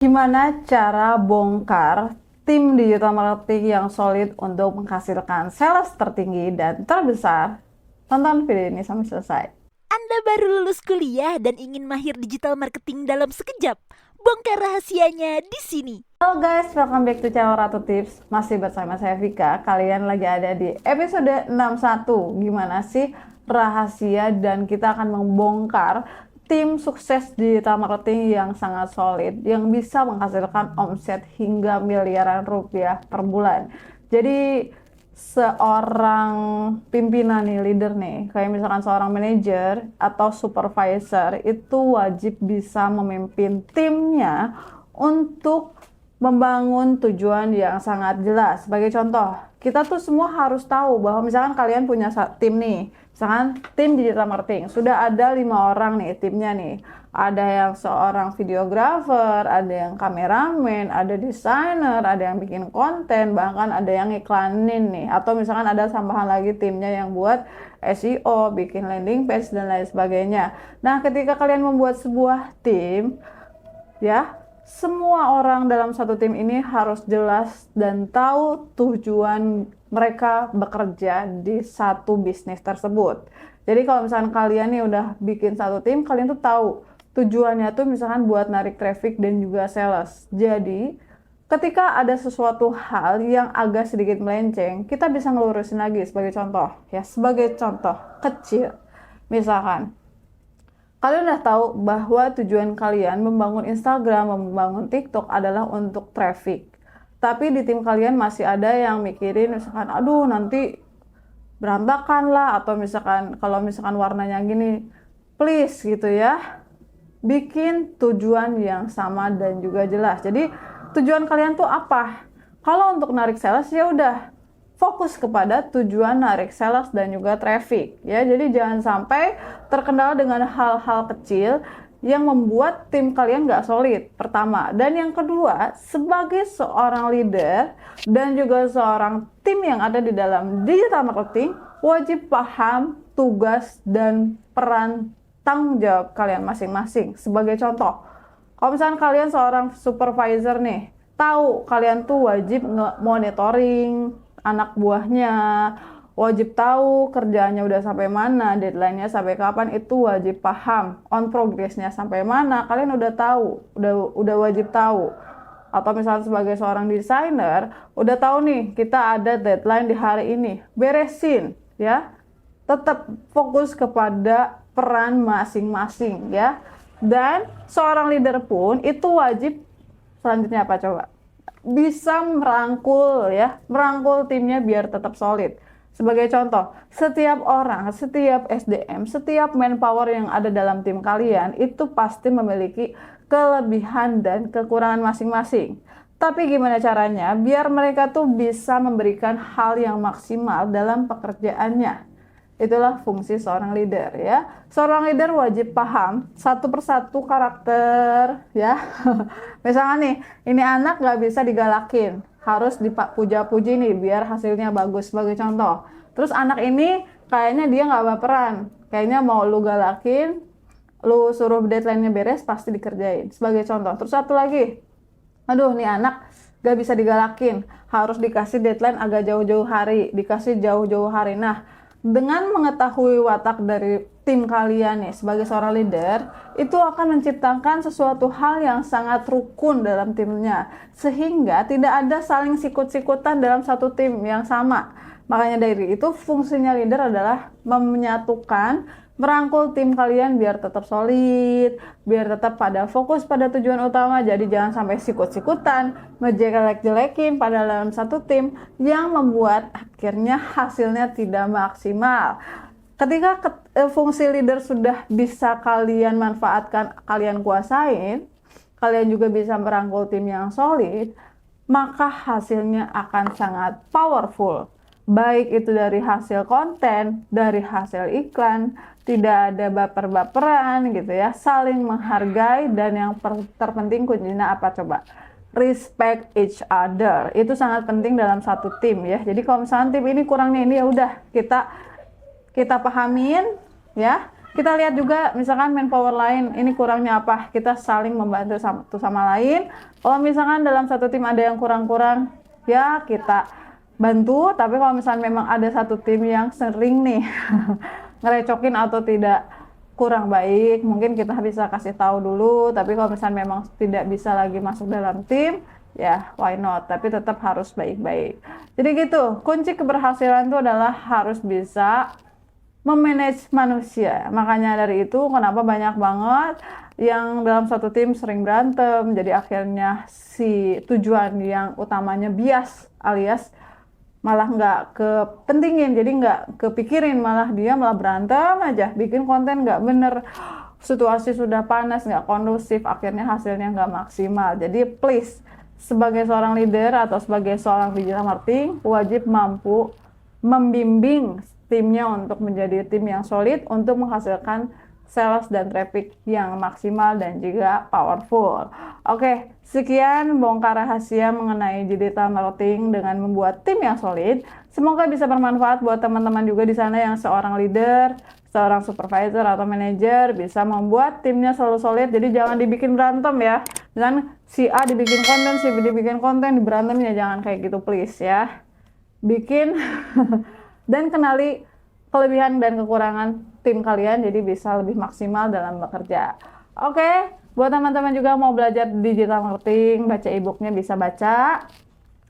Gimana cara bongkar tim digital marketing yang solid untuk menghasilkan sales tertinggi dan terbesar? Tonton video ini sampai selesai. Anda baru lulus kuliah dan ingin mahir digital marketing dalam sekejap? Bongkar rahasianya di sini. Halo guys, welcome back to channel Ratu Tips. Masih bersama saya Vika. Kalian lagi ada di episode 61. Gimana sih rahasia dan kita akan membongkar tim sukses digital marketing yang sangat solid, yang bisa menghasilkan omset hingga miliaran rupiah per bulan. Jadi seorang pimpinan nih, leader nih, kayak misalkan seorang manajer atau supervisor, itu wajib bisa memimpin timnya untuk membangun tujuan yang sangat jelas. Sebagai contoh, kita tuh semua harus tahu bahwa misalkan kalian punya tim nih, misalkan tim digital marketing, sudah ada 5 orang nih timnya nih. Ada yang seorang videographer, ada yang kameramen, ada desainer, ada yang bikin konten, bahkan ada yang iklanin nih. Atau misalkan ada tambahan lagi timnya yang buat SEO, bikin landing page, dan lain sebagainya. Nah, ketika kalian membuat sebuah tim, ya, semua orang dalam satu tim ini harus jelas dan tahu tujuan mereka bekerja di satu bisnis tersebut. Jadi kalau misalkan kalian nih udah bikin satu tim, kalian tuh tahu tujuannya tuh misalkan buat narik traffic dan juga sales. Jadi ketika ada sesuatu hal yang agak sedikit melenceng, kita bisa ngelurusin lagi. Sebagai contoh, ya, sebagai contoh kecil, misalkan kalian udah tahu bahwa tujuan kalian membangun Instagram, membangun TikTok adalah untuk traffic. Tapi di tim kalian masih ada yang mikirin misalkan, aduh nanti berantakan lah, atau misalkan kalau misalkan warnanya gini, please gitu ya, bikin tujuan yang sama dan juga jelas. Jadi tujuan kalian tuh apa? Kalau untuk narik sales, ya udah fokus kepada tujuan narik sales dan juga traffic, ya. Jadi jangan sampai terkendala dengan hal-hal kecil yang membuat tim kalian nggak solid, pertama. Dan yang kedua, sebagai seorang leader dan juga seorang tim yang ada di dalam digital marketing, wajib paham tugas dan peran tanggung jawab kalian masing-masing. Sebagai contoh, kalau misalnya kalian seorang supervisor nih, tahu kalian tuh wajib monitoring anak buahnya, wajib tahu kerjaannya udah sampai mana, deadline-nya sampai kapan, itu wajib paham. On progress-nya sampai mana, kalian udah tahu, udah wajib tahu. Atau misalnya sebagai seorang desainer, udah tahu nih, kita ada deadline di hari ini, beresin, ya. Tetap fokus kepada peran masing-masing, ya. Dan seorang leader pun itu wajib selanjutnya apa coba? Bisa merangkul, ya, merangkul timnya biar tetap solid. Sebagai contoh, setiap orang, setiap SDM, setiap manpower yang ada dalam tim kalian itu pasti memiliki kelebihan dan kekurangan masing-masing. Tapi gimana caranya biar mereka tuh bisa memberikan hal yang maksimal dalam pekerjaannya? Itulah fungsi seorang leader, ya. Seorang leader wajib paham satu persatu karakter, ya. Misalnya nih, ini anak nggak bisa digalakin, harus dipuja-puji nih biar hasilnya bagus, sebagai contoh. Terus anak ini kayaknya dia nggak baperan, kayaknya mau lu galakin, lu suruh deadline-nya beres, pasti dikerjain, sebagai contoh. Terus satu lagi, aduh nih anak nggak bisa digalakin, harus dikasih deadline agak jauh-jauh hari, dikasih jauh-jauh hari. Nah, dengan mengetahui watak dari tim kalian nih sebagai seorang leader, itu akan menciptakan sesuatu hal yang sangat rukun dalam timnya, sehingga tidak ada saling sikut-sikutan dalam satu tim yang sama. Makanya dari itu fungsinya leader adalah menyatukan, merangkul tim kalian biar tetap solid, biar tetap pada fokus pada tujuan utama. Jadi jangan sampai sikut-sikutan, ngejelek-jelekin pada dalam satu tim yang membuat akhirnya hasilnya tidak maksimal. Ketika fungsi leader sudah bisa kalian manfaatkan, kalian kuasain, kalian juga bisa merangkul tim yang solid, maka hasilnya akan sangat powerful. Baik itu dari hasil konten, dari hasil iklan, tidak ada baper-baperan gitu ya, saling menghargai, dan yang terpenting kuncinya apa coba? Respect each other. Itu sangat penting dalam satu tim, ya. Jadi kalau misalnya tim ini kurangnya ini, ya udah kita pahamin, ya. Kita lihat juga misalkan manpower lain, ini kurangnya apa, kita saling membantu satu sama lain. Kalau misalkan dalam satu tim ada yang kurang-kurang, ya kita bantu. Tapi kalau misalkan memang ada satu tim yang sering nih ngerecokin atau tidak kurang baik, mungkin kita bisa kasih tahu dulu. Tapi kalau misalkan memang tidak bisa lagi masuk dalam tim, ya why not, tapi tetap harus baik-baik. Jadi gitu, kunci keberhasilan itu adalah harus bisa memanage manusia. Makanya dari itu kenapa banyak banget yang dalam satu tim sering berantem, jadi akhirnya si tujuan yang utamanya bias alias malah nggak kepentingin, jadi nggak kepikirin, malah dia malah berantem aja, bikin konten nggak bener, situasi sudah panas, nggak kondusif, akhirnya hasilnya nggak maksimal. Jadi please, sebagai seorang leader atau sebagai seorang digital marketing, wajib mampu membimbing timnya untuk menjadi tim yang solid untuk menghasilkan sales dan traffic yang maksimal dan juga powerful. Oke, sekian bongkar rahasia mengenai digital marketing dengan membuat tim yang solid. Semoga bisa bermanfaat buat teman-teman juga di sana yang seorang leader, seorang supervisor atau manajer bisa membuat timnya selalu solid. Jadi jangan dibikin berantem ya. Dan si A dibikin konten, si B dibikin konten, berantemnya jangan kayak gitu please ya. Bikin dan kenali kelebihan dan kekurangan tim kalian jadi bisa lebih maksimal dalam bekerja. Oke, buat teman-teman juga mau belajar digital marketing, baca e-booknya bisa baca.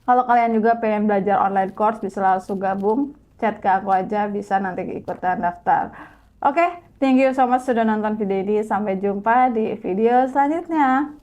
Kalau kalian juga pengen belajar online course bisa langsung gabung, chat ke aku aja, bisa nanti ikutan daftar. Oke, thank you so much sudah nonton video ini. Sampai jumpa di video selanjutnya.